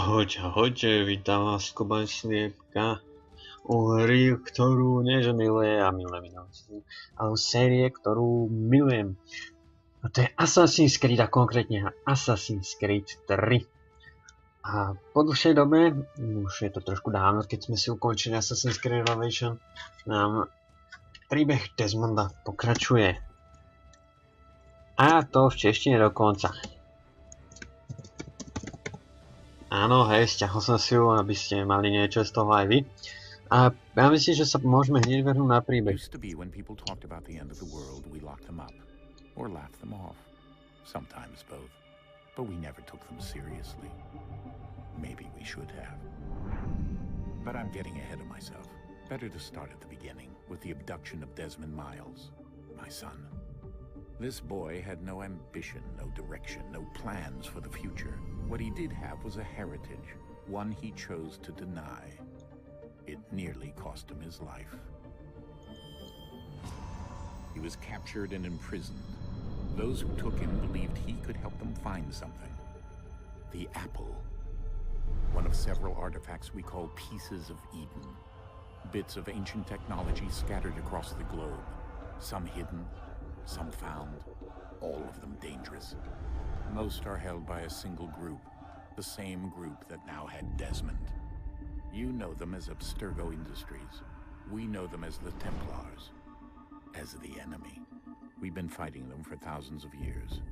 Ahojte, vítam vás Kubaň Sliepka u hry, ktorú nie že miluje a miluje minulosti, ale série, ktorú milujem. A to je Assassin's Creed a konkrétne Assassin's Creed 3. A po dlhšej dobe, už je to trošku dávno, keď sme si ukončili Assassin's Creed Revelation, nám príbeh Desmonda pokračuje. A to v češtine dokonca. Áno, hej, stiahol som si ju, aby ste mali niečo z toho aj vy. A ja myslím, že sa môžeme hneď vrhnúť na príbeh. Used to be when people talked about the end of the world, we locked them up or laughed them off. Sometimes both. But we never took them seriously. Maybe we should have. But I'm getting ahead of myself. Better to start at the beginning with the abduction of Desmond Miles, my son. This boy had no ambition, no direction, no plans for the future. What he did have was a heritage, one he chose to deny. It nearly cost him his life. He was captured and imprisoned. Those who took him believed he could help them find something. The apple. One of several artifacts we call pieces of Eden. Bits of ancient technology scattered across the globe. Some hidden, some found, all of them dangerous. Most are held by a single group, the same group that now had Desmond. You know them as Abstergo Industries. We know them as the Templars, as the enemy. We've been fighting them for thousands of years,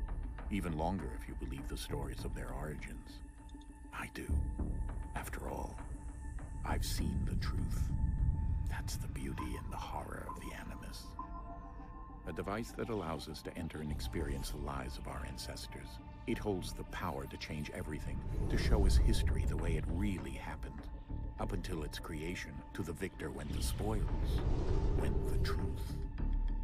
even longer if you believe the stories of their origins. I do. After all, I've seen the truth. That's the beauty and the horror of the Animus. A device that allows us to enter and experience the lives of our ancestors. It holds the power to change everything, to show us history the way it really happened. Up until its creation, to the victor went the spoils, went the truth.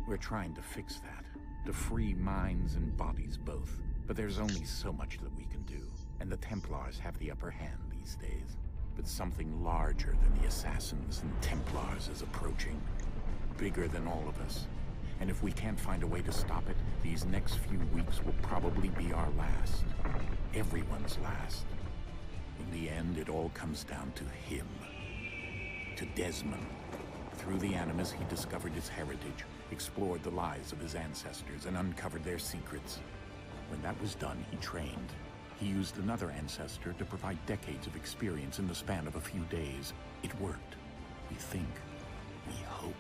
We're trying to fix that, to free minds and bodies both. But there's only so much that we can do, and the Templars have the upper hand these days. But something larger than the Assassins and Templars is approaching, bigger than all of us. And if we can't find a way to stop it, these next few weeks will probably be our last. Everyone's last. In the end, it all comes down to him. To Desmond. Through the Animus, he discovered his heritage, explored the lives of his ancestors, and uncovered their secrets. When that was done, he trained. He used another ancestor to provide decades of experience in the span of a few days. It worked. We think. We hope.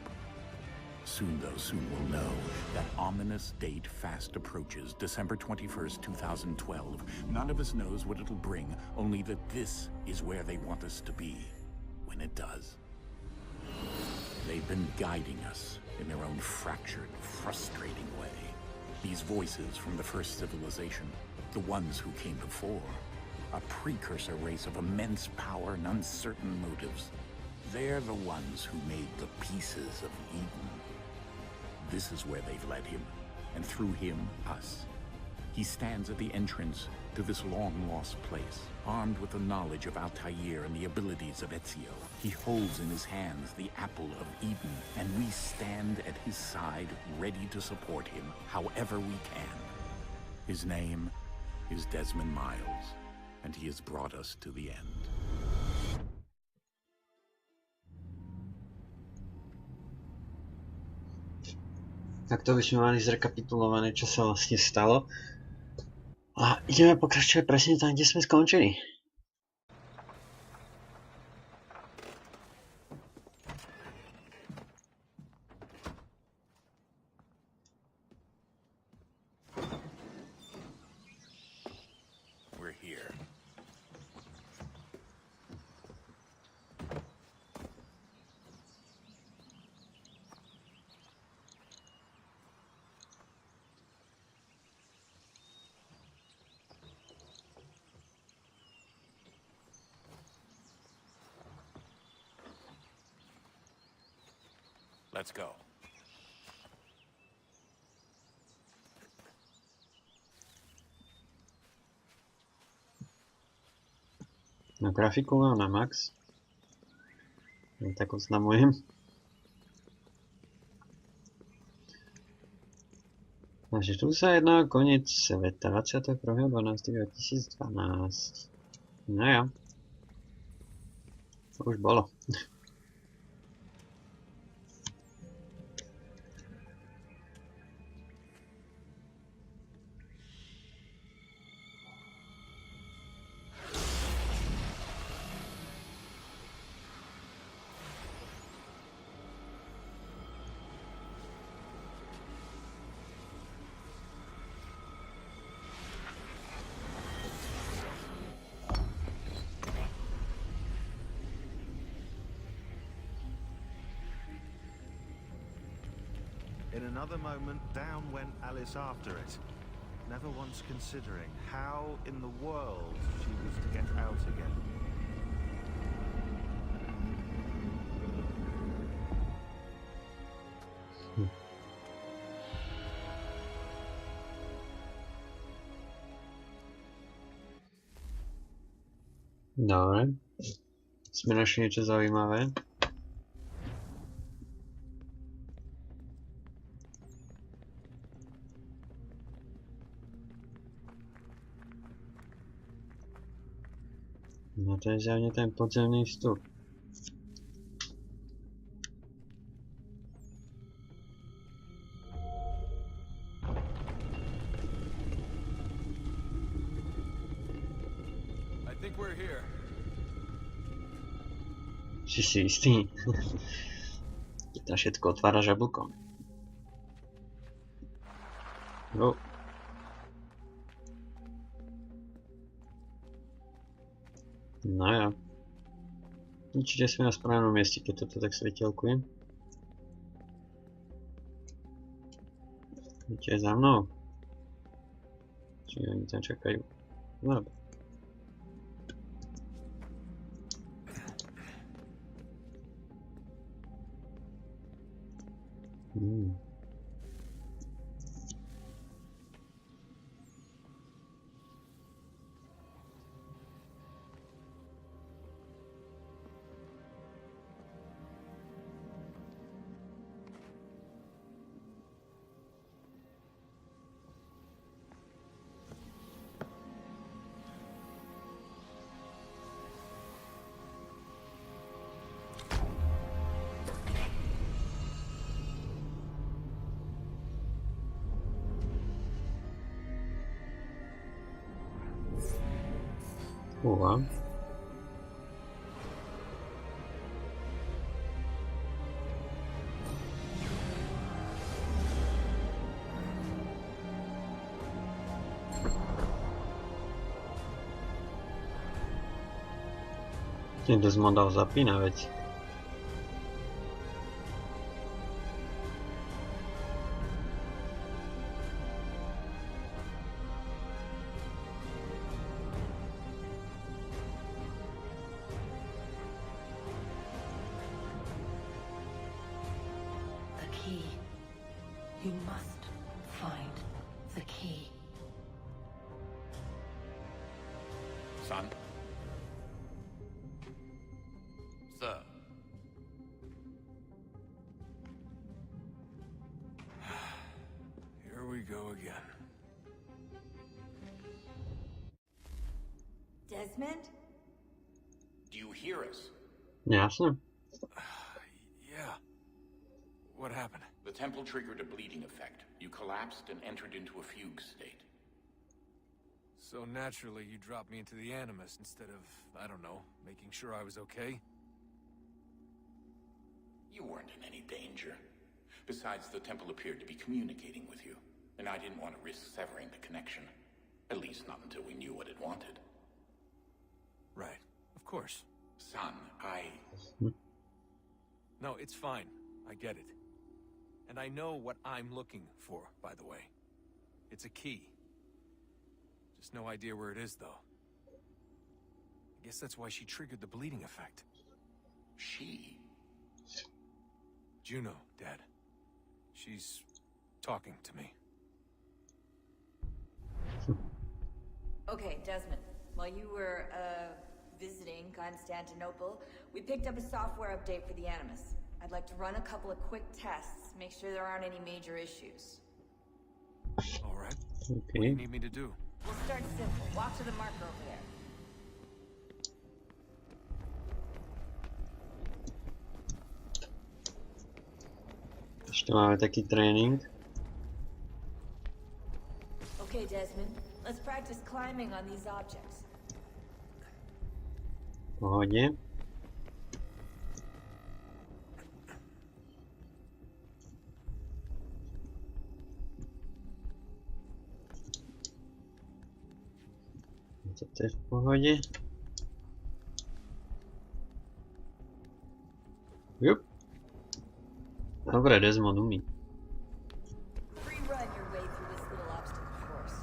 Soon, though, soon we'll know. That ominous date fast approaches, December 21st, 2012. None of us knows what it'll bring, only that this is where they want us to be, when it does. They've been guiding us in their own fractured, frustrating way. These voices from the first civilization, the ones who came before, a precursor race of immense power and uncertain motives. They're the ones who made the pieces of Eden. This is where they've led him, and through him, us. He stands at the entrance to this long-lost place, armed with the knowledge of Altair and the abilities of Ezio. He holds in his hands the apple of Eden, and we stand at his side, ready to support him however we can. His name is Desmond Miles, and he has brought us to the end. Tak to by sme mali zrekapitulované, čo sa vlastne stalo. A ideme pokračovať presne tam, kde sme skončili. We're here. Let's go. Na grafiku mám na max. Tak oznamujem. Takže tu sa jedná koniec sveta 21.12.2012. No ja. To už bolo. In another moment, down went Alice after it, never once considering how in the world she was to get out again. Dobre. Sme našli niečo zaujímavé. No to je zjavne ten podzemný vstup. I think we're here. Si istý? Keď tam všetko otvára jablkom. No. No ja. Určite sme na správnom mieste, keď toto tak svetelkujem. Idete za mnou? Čiže oni tam čakajú. Dobre. Uva. Ten Desmonda ho zapína, veď. You must find the key. Son? Sir? Here we go again. Desmond? Do you hear us? Jasne. Yeah. What happened? The temple triggered a bleeding effect. You collapsed and entered into a fugue state. So naturally, you dropped me into the Animus instead of, I don't know, making sure I was okay? You weren't in any danger. Besides, the temple appeared to be communicating with you, and I didn't want to risk severing the connection. At least not until we knew what it wanted. Right. Of course. Son, No, it's fine. I get it. And I know what I'm looking for, by the way. It's a key. Just no idea where it is, though. I guess that's why she triggered the bleeding effect. She? Juno, Dad. She's talking to me. Okay, Desmond. While you were, visiting Constantinople, we picked up a software update for the Animus. I'd like to run a couple of quick tests, make sure there aren't any major issues. All right. Okay. What do you need me to do? We'll start simple. Walk to the marker over there. Ešte máme taký tréning. Okay, Desmond, let's practice climbing on these objects. Pohode. Toto je v pohode. Jup. Dobre, Desmond umí. Free run your way through this little obstacle course.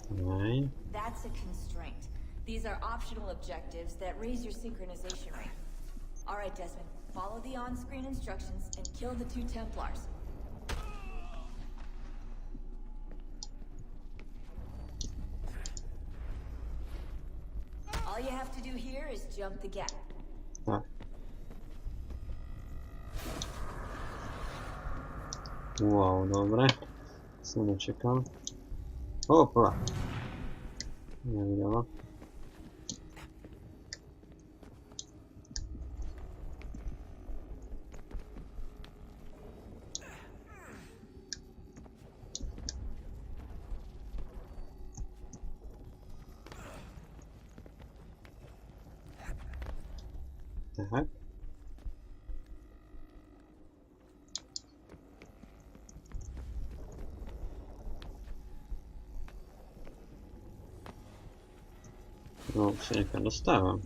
Aj. That's a constraint. These are optional objectives that raise your synchronization rate. All right, Desmond, follow the on-screen instructions and kill the 2 Templars. All you have to do here is jump the gap. Tak. Wow, dobre. Som nečakal. Hopla. Nevidela. Tak. No, už sa niekam dostávam.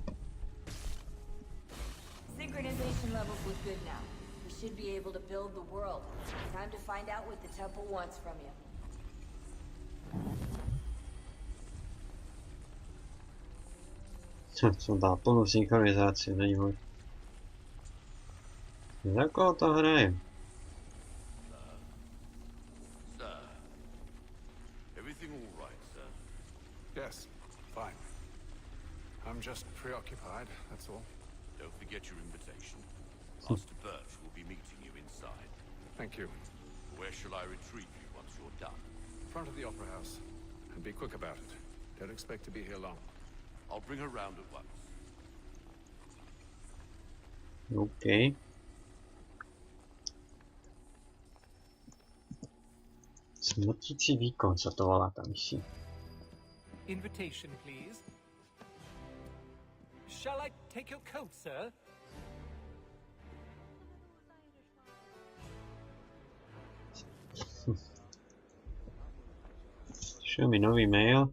Synchronization levels look good now. We should be able to build the world. Time to find out what the temple wants from you. Som dal plnú synchronizáciu, není môj. Za koho to hrajem? Sir, everything all right, sir? Yes, fine. I'm just preoccupied, that's all. Don't forget your invitation. Master Birch will be meeting you inside. Thank you. Where shall I retrieve you once you're done? Front of the Opera House. And be quick about it. Don't expect to be here long. I'll bring her round at once. OK. Smrtící výkon sa to volá tá misia. Invitation, please. Shall I take your coat, sir? Šiel mi nový mail.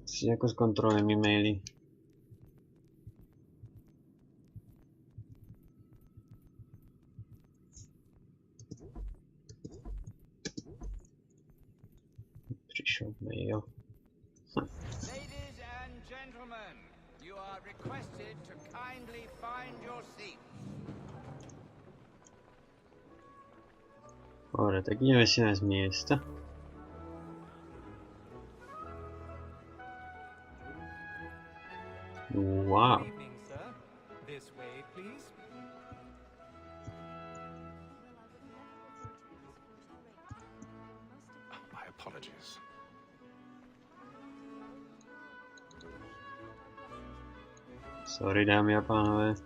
Si ako skontrolujem e-maily. Prišiel mail. Ladies and gentlemen, you are requested to kindly find your seats. Dobre, tak ideme si nájsť miesta. Wow. Good evening, sir. This way, please. My apologies. Sorry, dámy a pánové.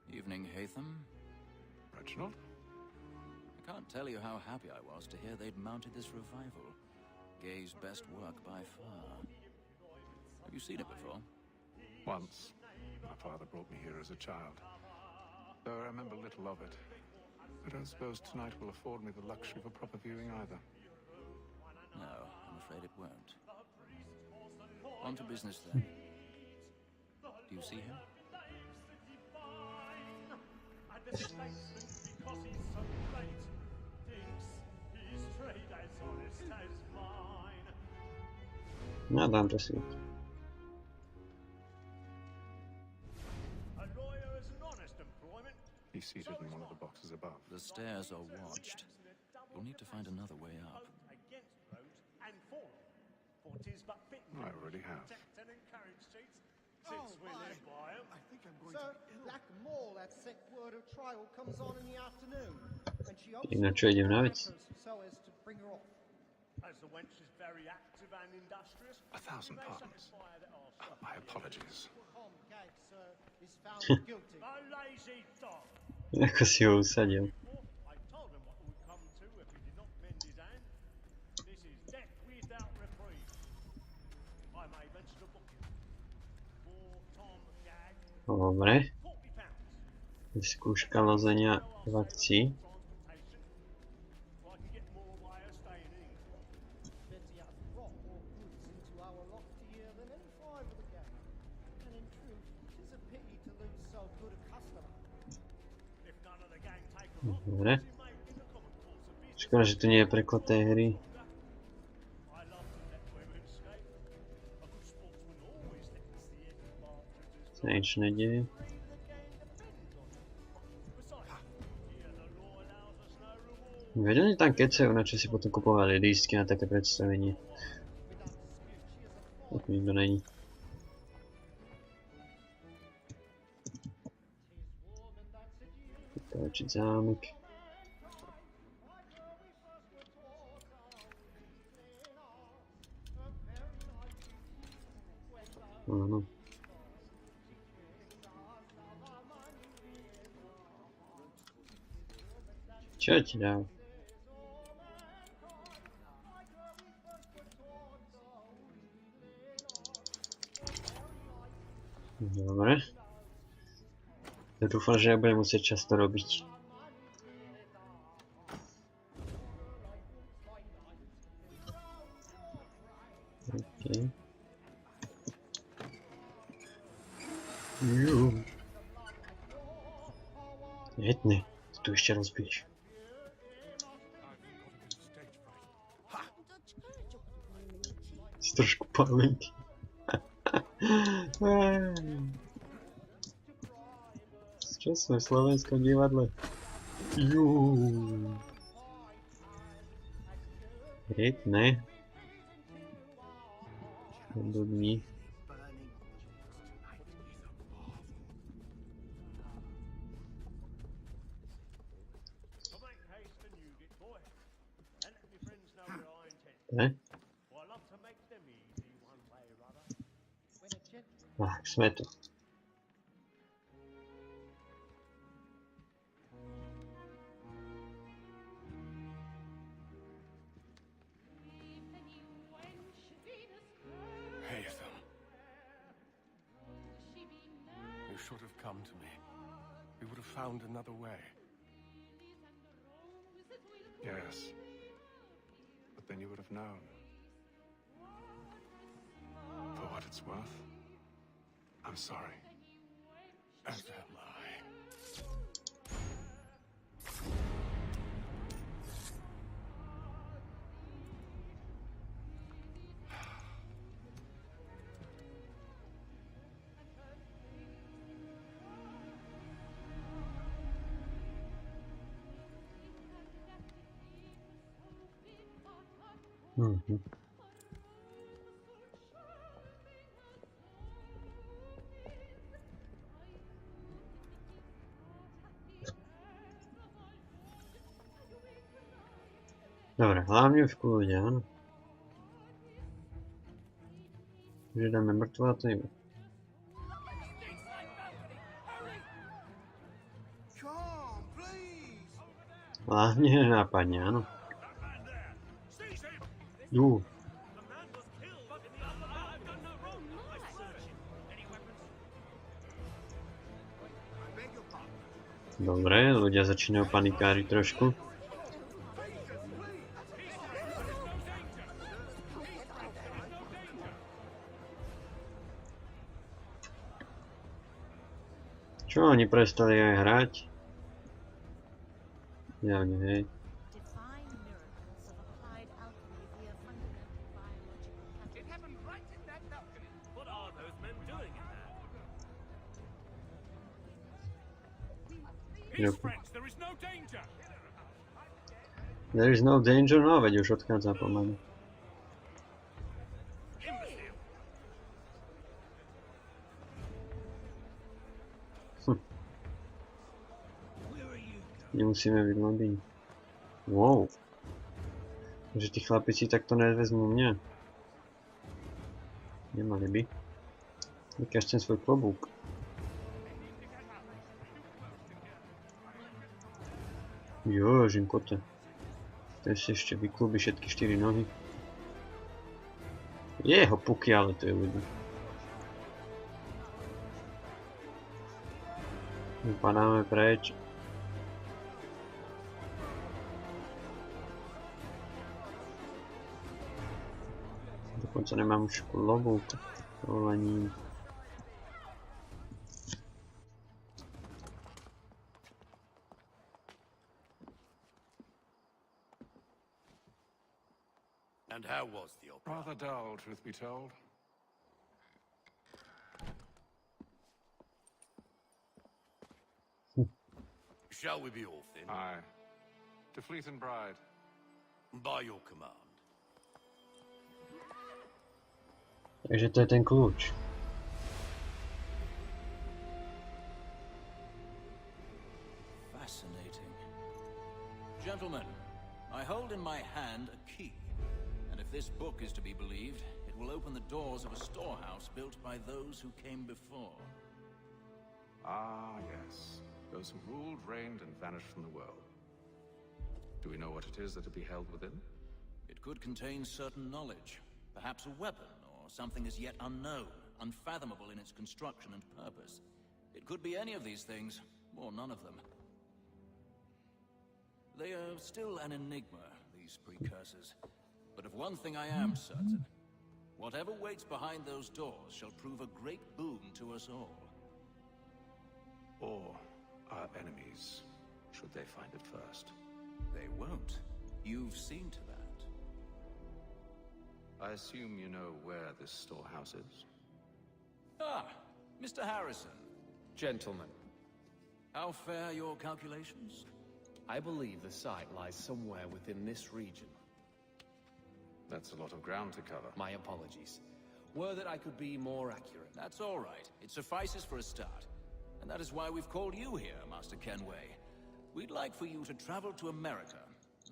Evening, Haytham. Reginald? I can't tell you how happy I was to hear they'd mounted this revival. Gay's best work by far. Have you seen it before? Once. My father brought me here as a child. Though I remember little of it. I don't suppose tonight will afford me the luxury of a proper viewing either. No, I'm afraid it won't. On to business then. Do you see him? No, dám to si. He's seated in one of the boxes above. The stairs are watched. You'll need to find another way up. I already have. Na čo idem na vec? 1,000 pardons. My apologies. Ako si ho usadil. Dobre. Skúška lozenia v akcii. Dobre. Škoda, že tu nie je preklad tej hry. Sa nič nedieje. Vedeli tam kecajú, na čo si potom kupovali lístky na také predstavenie. Tak nikto není. Vytáčiť zámek. Áno. Čo ti dám? Dobre. Ja dúfam, že ja budem musieť často robiť. OK. Jedne, tu ešte rozbiješ. Si trošku pamäť. Čo sme v slovenskom divadle? Jedne. Podobný. Ne? Tak, sme tu. You should have come to me. We would have found another way. Yes. But then you would have known. For what it's worth, I'm sorry. As am I. Dobre, hlavne v kľude, áno. Že dáme mŕtvu a to iba. Hlavne nenápadne, áno. Dobre, ľudia začínajú panikáriť trošku. Čo oni prestali aj hrať? Javne, hej. There is no danger, no veď už odchádza pomaly. Nemusíme byť mladí. Wow. Že tí chlapici takto nevezmú mňa. Nemali by. Vykaž ten svoj klobúk. Jožím kote. Ten si ešte vyklubí všetky 4 nohy. Jeho puky, ale to je ľudí. Upadáme preč. Dokonca nemám už klobúk. Dovolením. And how was the opera? Rather dull, truth be told. Shall we be off then? Aye. To Fleet and Bride. By your command. Takže to je ten kľúč. Fascinating. Gentlemen, I hold in my hand a key. And if this book is to be believed, it will open the doors of a storehouse built by those who came before. Ah, yes. Those who ruled, reigned, and vanished from the world. Do we know what it is that to be held within? It could contain certain knowledge, perhaps a weapon, or something as yet unknown, unfathomable in its construction and purpose. It could be any of these things, or none of them. They are still an enigma, these precursors. But of one thing I am certain. Whatever waits behind those doors shall prove a great boon to us all. Or our enemies, should they find it first? They won't. You've seen to that. I assume you know where this storehouse is? Ah, Mr. Harrison. Gentlemen, How fair your calculations? I believe the site lies somewhere within this region. That's a lot of ground to cover. My apologies. Were that I could be more accurate. That's all right. It suffices for a start. And that is why we've called you here, Master Kenway. We'd like for you to travel to America,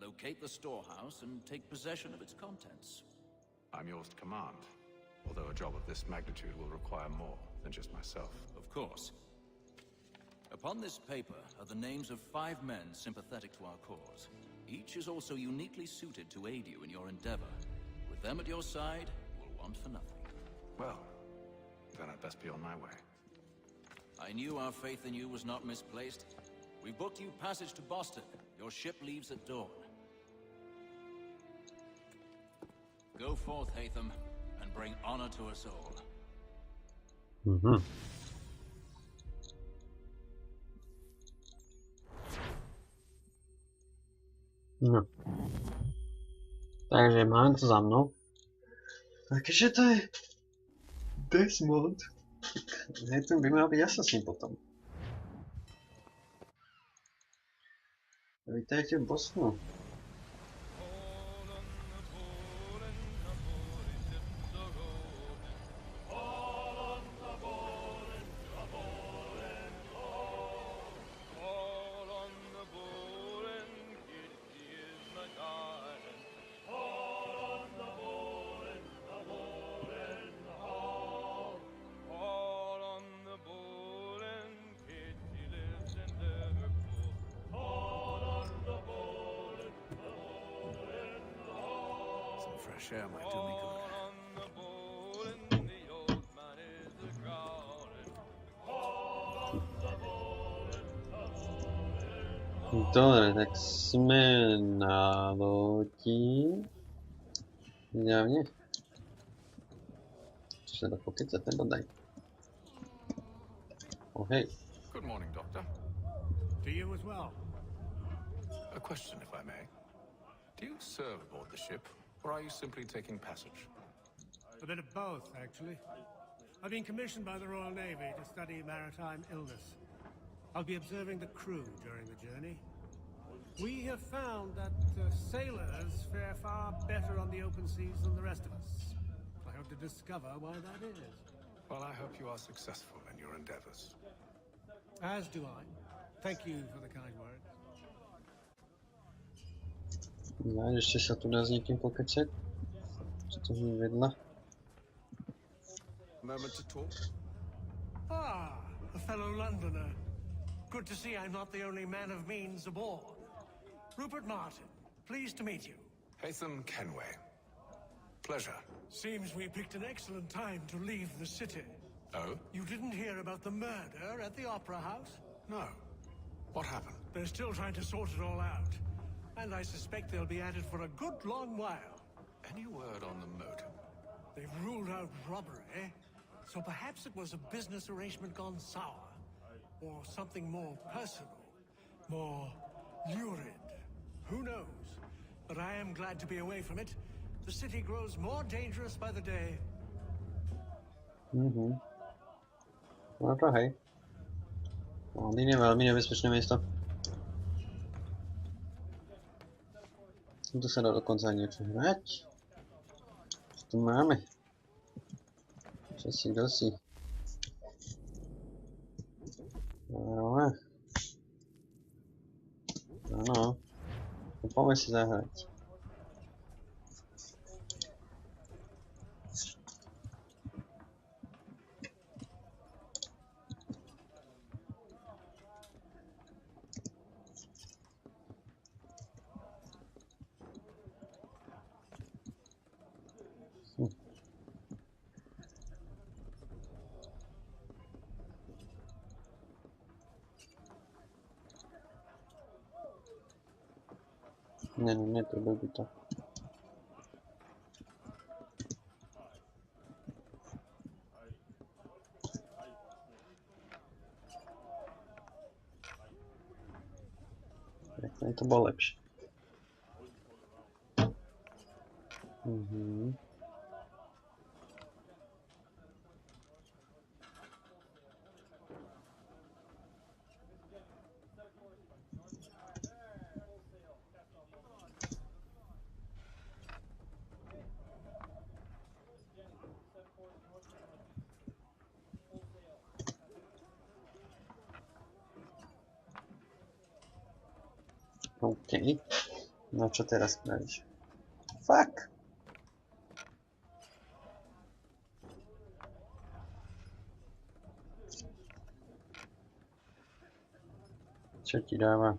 locate the storehouse, and take possession of its contents. I'm yours to command, although a job of this magnitude will require more than just myself. Of course. Upon this paper are the names of 5 men sympathetic to our cause. Each is also uniquely suited to aid you in your endeavor. With them at your side, you will want for nothing. Well, then I'd best be on my way. I knew our faith in you was not misplaced. We've booked you passage to Boston. Your ship leaves at dawn. Go forth, Hatham, and bring honor to us all. No. Takže mám to za mnou. A keďže to je Desmond, tak to by mal byť asasín potom. Vítajte v Bostonu. Fresh air might do me good. Dobre, tak sme na lodi. Zjavne. Čo sa dá pokecať ten bodaj. Oh, hej. Good morning, Doctor. To you as well. A question, if I may. Do you serve aboard the ship, or are you simply taking passage? A bit of both, actually. I've been commissioned by the Royal Navy to study maritime illness. I'll be observing the crew during the journey. We have found that sailors fare far better on the open seas than the rest of us. I hope to discover why that is. Well, I hope you are successful in your endeavors. As do I. Thank you for the kind words. No, ešte sa tu dá s niekým pokecať. Čo to mi vedla? Moment to talk. Ah, a fellow Londoner. Good to see I'm not the only man of means aboard. Rupert Martin, pleased to meet you. Haytham Kenway. Pleasure. Seems we picked an excellent time to leave the city. Oh? You didn't hear about the murder at the Opera House? No. What happened? They're still trying to sort it all out. And I suspect they'll be at it for a good long while. Any word on the motive? They've ruled out robbery, so perhaps it was a business arrangement gone sour. Or something more personal, more lurid. Who knows? But I am glad to be away from it. The city grows more dangerous by the day. No to hej. Londýn je veľmi nebezpečné miesto. Tu sa dá dokonca aj niečo hrať. Čo tu máme? Čo si, kto si? Dráma. Áno. Poďme si zahrať. Nie, to by to. Tak to bolo lepšie. OK. No čo teraz spravíš? Fuck! Čo ti dáva?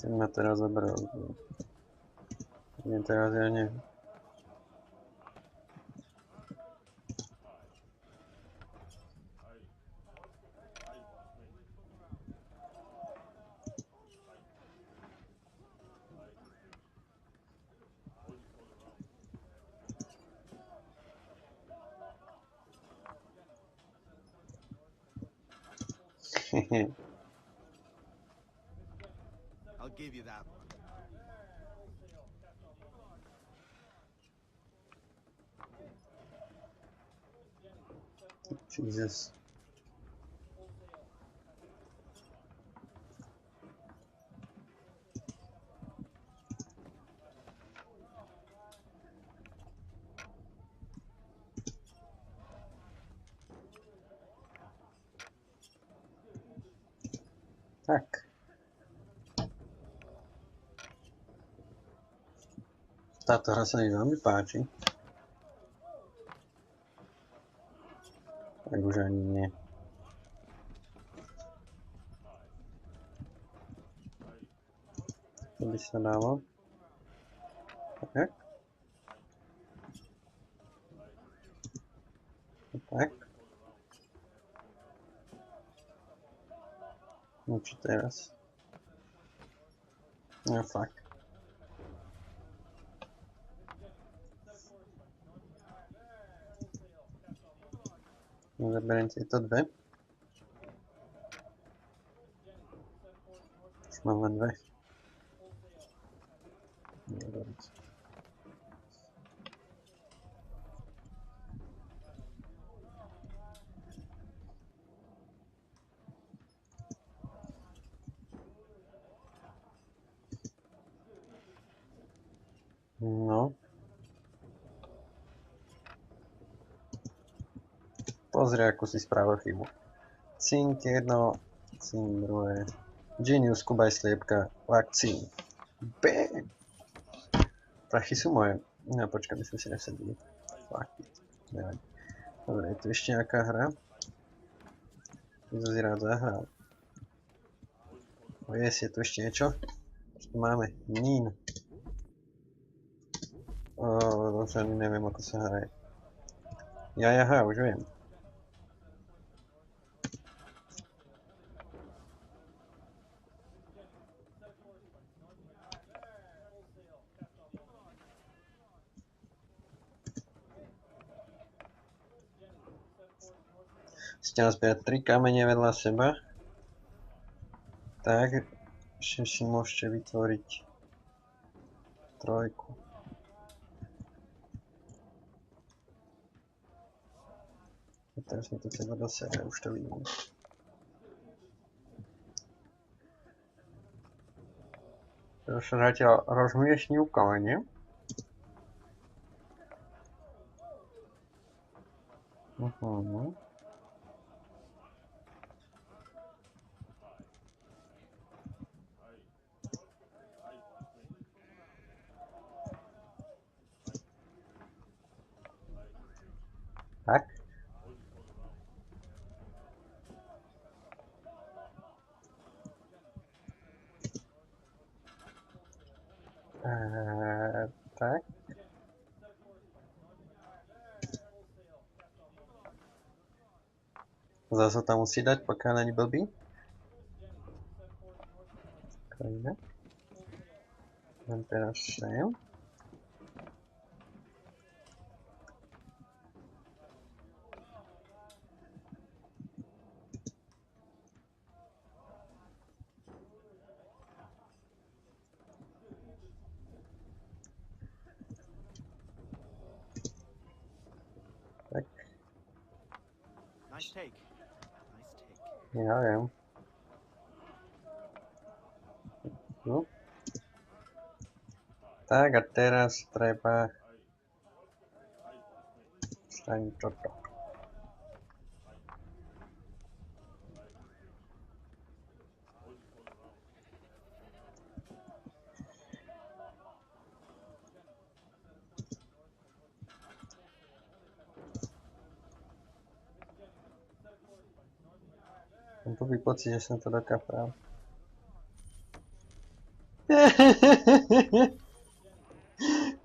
Ten ma teraz zabral. Nie, teraz ja nie. I'll give you that one. Jesus. Tak. Táto hra sa mi veľmi páči. Tak už ani nie. To by sa dalo. Tak. Tak. No čo teraz? No fakt. No zaberiem tieto dve. Už mám len dve. No. Pozri, ako si spravil chybu. Cink jedno, cink druhé. Genius, Kuba je sliepka v akcii. Bam! Prachy sú moje. No počkaj, myslím si nesedí. Prachy. Neviem. Dobre, je tu ešte nejaká hra. Tu som si rád zahral. Je tu ešte niečo? Čo tu máme? Nín. Dobre, ani neviem, ako sa hraje. Jaha, už viem. Ste nazbierať 3 kamene vedľa seba. Tak, ešte si môžete vytvoriť trojku. Teraz mi to treba do sebe, už to vidím. To sa zatiaľ rozmiestňujú kamene. Tak. Tak. Zase tam musí dať, pokiaľ není blbý. Krajina. Len teraz sem. Nice take. Ja viem. No. Tak a teraz treba staniť toto. Mám blbý pocit, že som to dokapral.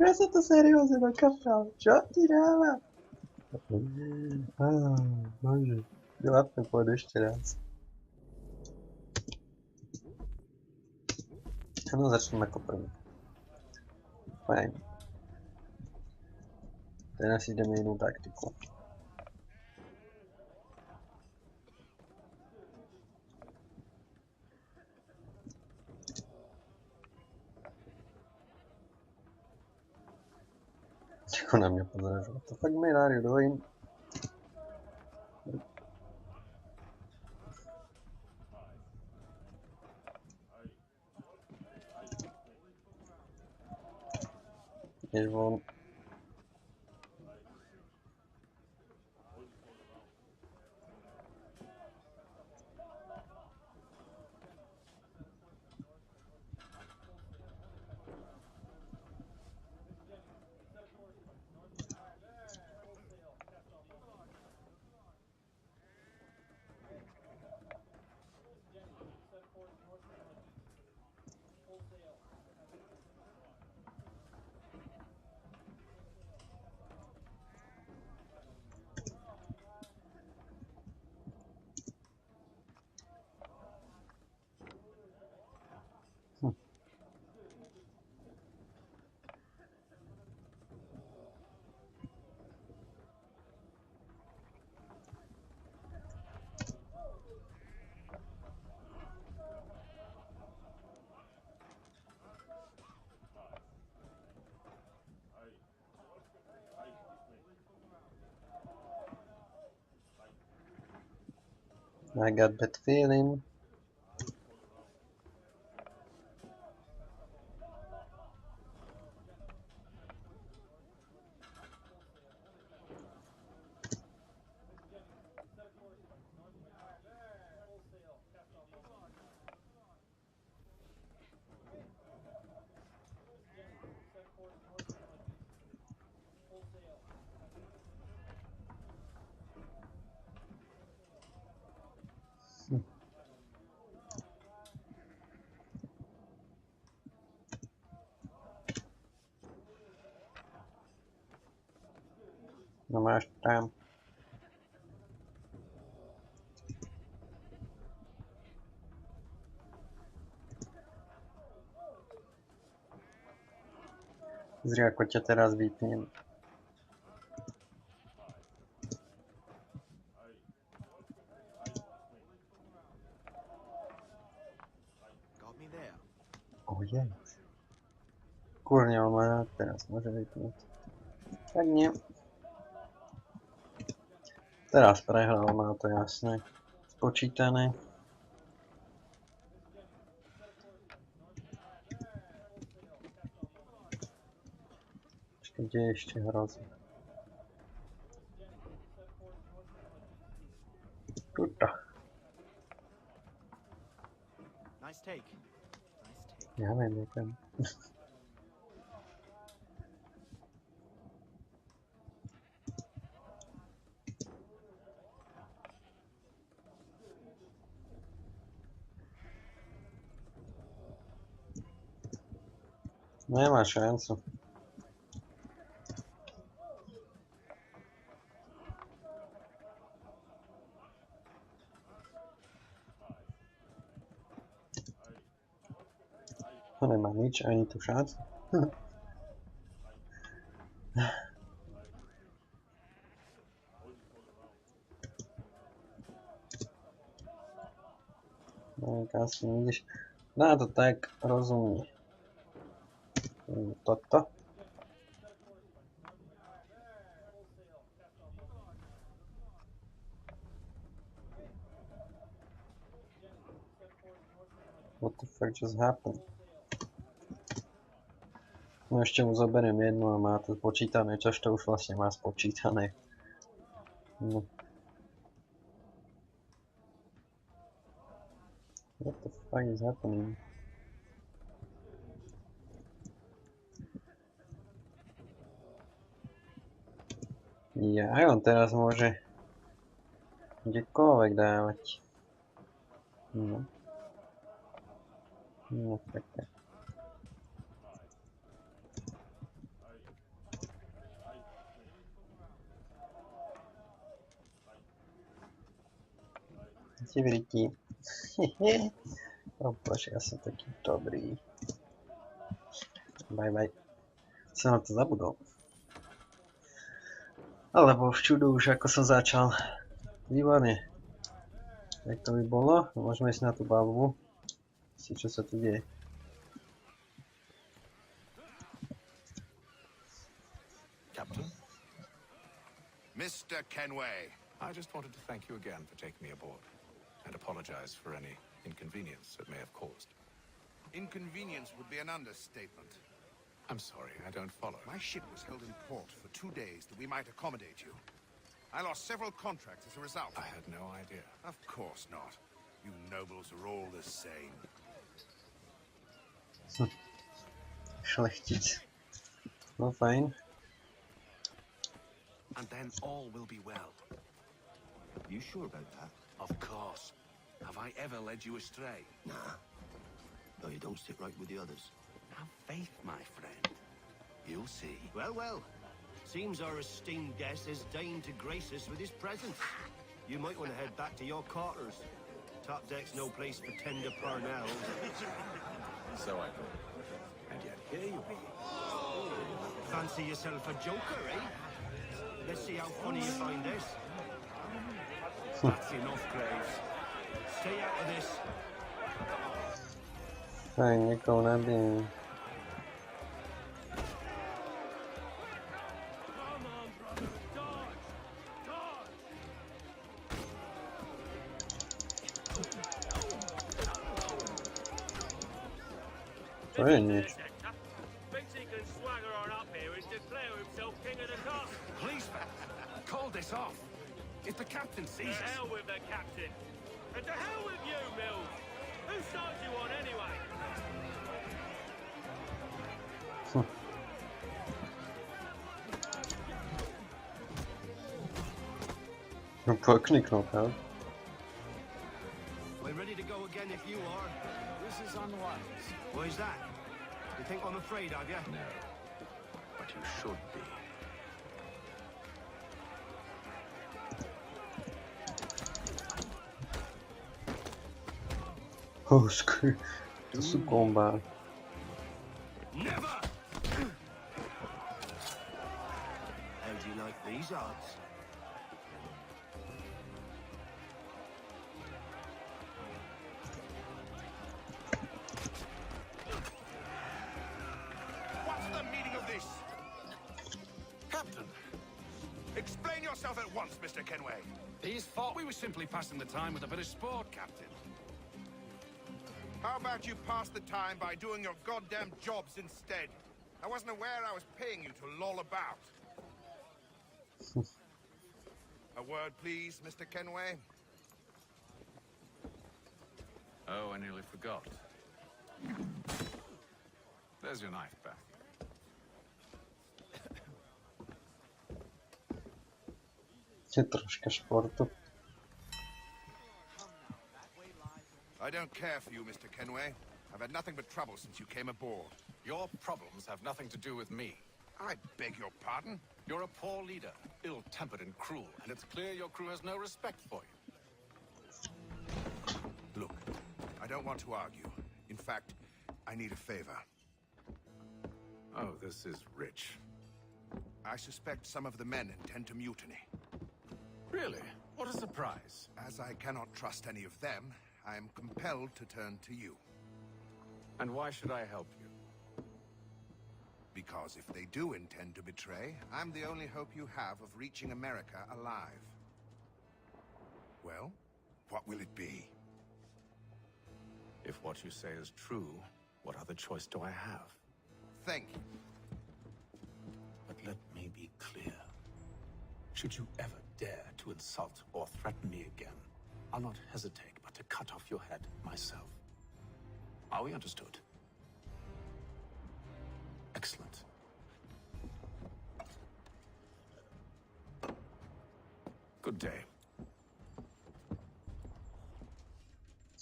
Ja som to seriózne dokapral. Čo ti dáva? Bože. Lapne pôjde ešte raz. No začnem ako prvý. Fajn. Teraz ideme inú taktiku. Ako na mňa pozeráš, what the fuck man are you doing? Ideš von. I got that feeling. Tam. Zri, ako ťa teraz vypnem. Oh, je. Kurňa, on ma teraz môže vypnúť. Tak nie. Teraz prehral, má to jasné. Spočítané. Kde je ešte hrozí? Tuto. Ja viem, ďakujem. Nemá šancu. To nemá nič, ani tu šancu. No, asi vidíš. Dá to tak rozumne. Toto. What the fuck just happened? No ešte mu zoberiem jednu a má to spočítané, čož to už vlastne má spočítané. No. What the fuck is happening? Ja, aj on teraz môže kdekoľvek dávať. No. No, tak. Activity. Oh bože, ja som taký dobrý. Bye bye. Som na to zabudol. Alebo v čudu už ako som začal. Výborne. Tak to by bolo. Môžeme ísť na tú balbu. Si čo sa tu deje. Captain? Mr. Kenway. I just wanted to thank you again for taking me aboard, and apologize for any inconvenience it may have caused. Inconvenience would be an understatement. I'm sorry, I don't follow. My ship was held in port for 2 days that we might accommodate you. I lost several contracts as a result. I had no idea. Of course not. You nobles are all the same. Šlechtic. No fajn. And then all will be well. You sure about that? Of course. Have I ever led you astray? Nah. No, you don't sit right with the others. Have faith, my friend. You'll see. Well, well. Seems our esteemed guest has deigned to grace us with his presence. You might want to head back to your quarters. Top deck's no place for tender parnells. So I thought. And yet here you are. Fancy yourself a joker, eh? Let's see how funny you find this. That's enough, Graves. Stay out of this. Fajn, niekoho nabijem. To je niečo. Please, call this off. If the captain sees us... To hell with the captain. And to hell with you, Mills. Who starts you on anyway? Pokniknul, huh? We're ready to go again if you are. This is unwise. Why is that? You think I'm afraid of you? No. But you should be. Hoskry. To sú komba. Never! How do you like these odds? What's the meaning of this? Captain, explain yourself at once, Mr. Kenway. These thought we were simply passing the time with a bit of sport, Captain. How about you pass the time by doing your goddamn jobs instead? I wasn't aware I was paying you to loll about. A word, please, Mr. Kenway. Oh, I nearly forgot. There's your knife back. Je troška športu. I don't care for you, Mr. Kenway. I've had nothing but trouble since you came aboard. Your problems have nothing to do with me. I beg your pardon? You're a poor leader, ill-tempered and cruel, and it's clear your crew has no respect for you. Look, I don't want to argue. In fact, I need a favor. Oh, this is rich. I suspect some of the men intend to mutiny. Really? What a surprise. As I cannot trust any of them, I am compelled to turn to you. And why should I help you? Because if they do intend to betray, I'm the only hope you have of reaching America alive. Well, what will it be? If what you say is true, what other choice do I have? Thank you. But let me be clear. Should you ever dare to insult or threaten me again, I'll not hesitate but to cut off your head myself. Are we understood? Excellent. Good day.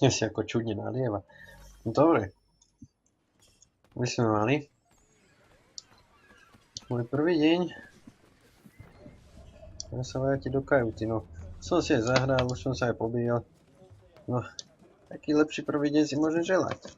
Ja si ako čudne nalieva. Dobre. My sme mali môj prvý deň. Ja sa vrátiť do kajuty, no. Som si aj zahral, už som sa aj pobíjal. No, taký lepší prvý deň si môžem želať.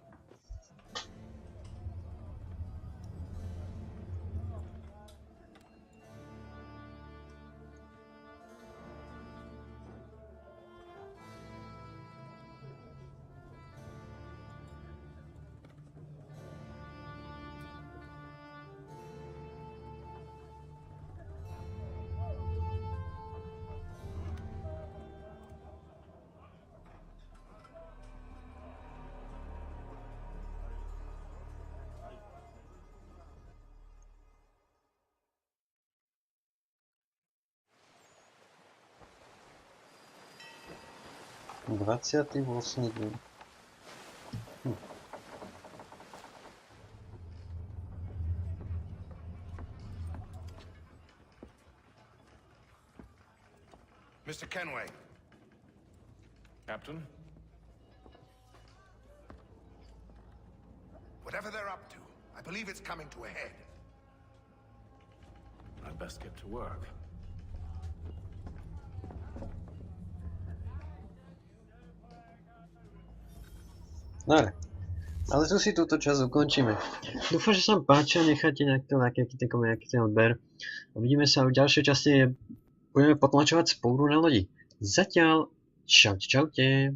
Dvadsiatý 8. deň. Mr. Kenway. Captain? Whatever they're up to, I believe it's coming to a head. I'd best get to work. Dobre, ale tu si túto časť ukončíme. Dúfam, že sa vám páčilo, nechajte nejaký koment, nejaký odber. Uvidíme sa v ďalšej časti, budeme potlačovať spouru na lodi. Zatiaľ, čaute.